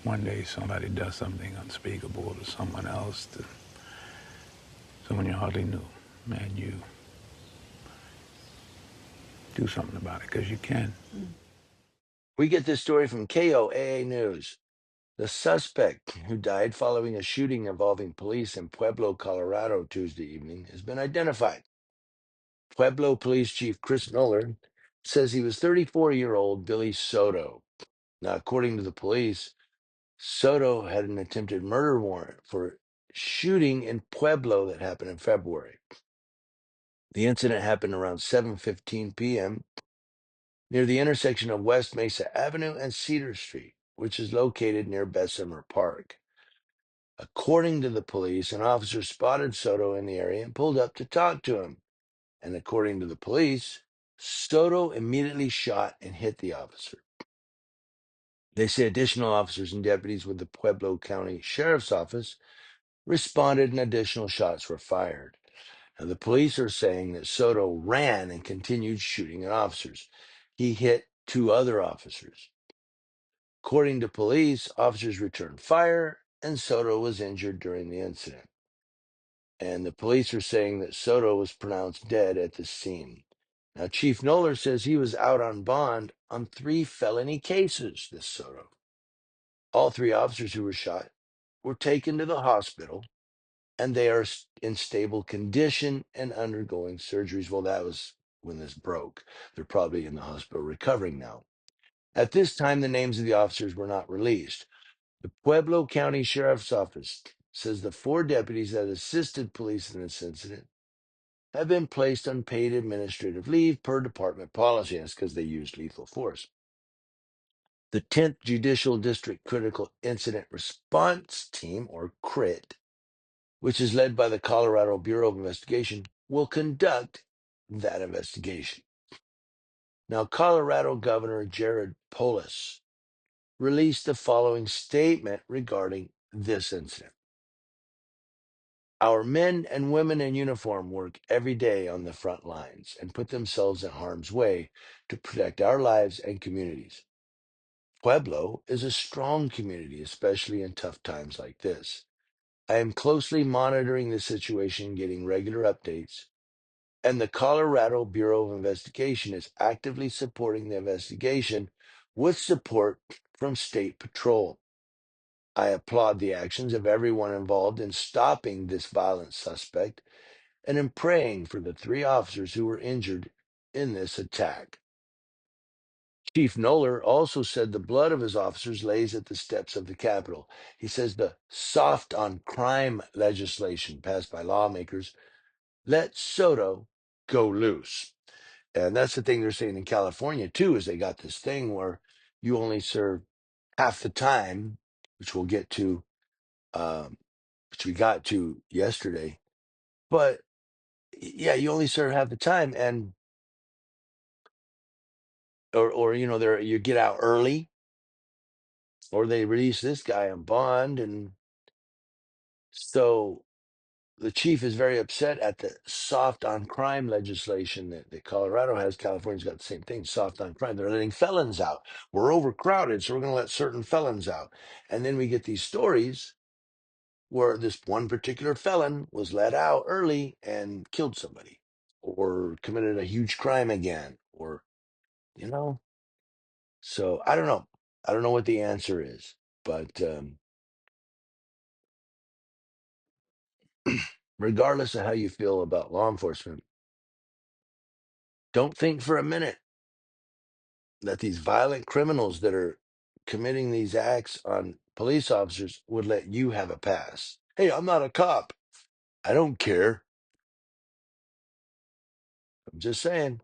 one day somebody does something unspeakable to someone else, to someone you hardly knew, and you do something about it because you can. We get this story from KOAA News. The suspect who died following a shooting involving police in Pueblo, Colorado Tuesday evening has been identified. Pueblo Police Chief Chris Miller says he was 34-year-old Billy Soto. Now, according to the police, Soto had an attempted murder warrant for shooting in Pueblo that happened in February. The incident happened around 7:15 p.m. near the intersection of West Mesa Avenue and Cedar Street, which is located near Bessemer Park. According to the police, an officer spotted Soto in the area and pulled up to talk to him. And according to the police, Soto immediately shot and hit the officer. They say additional officers and deputies with the Pueblo County Sheriff's Office responded and additional shots were fired. Now, the police are saying that Soto ran and continued shooting at officers. He hit two other officers. According to police, officers returned fire and Soto was injured during the incident. And the police are saying that Soto was pronounced dead at the scene. Now, Chief Noller says he was out on bond on 3 felony cases, this Soto. All 3 officers who were shot were taken to the hospital, and they are in stable condition and undergoing surgeries. Well, that was when this broke. They're probably in the hospital recovering now. At this time, the names of the officers were not released. The Pueblo County Sheriff's Office says the 4 deputies that assisted police in this incident have been placed on paid administrative leave per department policy. That's because they used lethal force. The 10th Judicial District Critical Incident Response Team, or CRIT, which is led by the Colorado Bureau of Investigation, will conduct that investigation. Now, Colorado Governor Jared Polis released the following statement regarding this incident. Our men and women in uniform work every day on the front lines and put themselves in harm's way to protect our lives and communities. Pueblo is a strong community, especially in tough times like this. I am closely monitoring the situation, getting regular updates, and the Colorado Bureau of Investigation is actively supporting the investigation with support from State Patrol. I applaud the actions of everyone involved in stopping this violent suspect and am praying for the 3 officers who were injured in this attack. Chief Noller also said the blood of his officers lays at the steps of the Capitol. He says the soft on crime legislation passed by lawmakers let Soto go loose. And that's the thing they're saying in California, too, is they got this thing where you only serve half the time, which we'll get to, which we got to yesterday. But yeah, you only serve half the time, and or you know, there you get out early, or they release this guy on bond, and so the chief is very upset at the soft on crime legislation that Colorado has. California's got the same thing, soft on crime. They're letting felons out. We're overcrowded, so we're going to let certain felons out. And then we get these stories where this one particular felon was let out early and killed somebody or committed a huge crime again, or, you know, so I don't know. I don't know what the answer is, but regardless of how you feel about law enforcement, don't think for a minute that these violent criminals that are committing these acts on police officers would let you have a pass. Hey, I'm not a cop. I don't care. I'm just saying.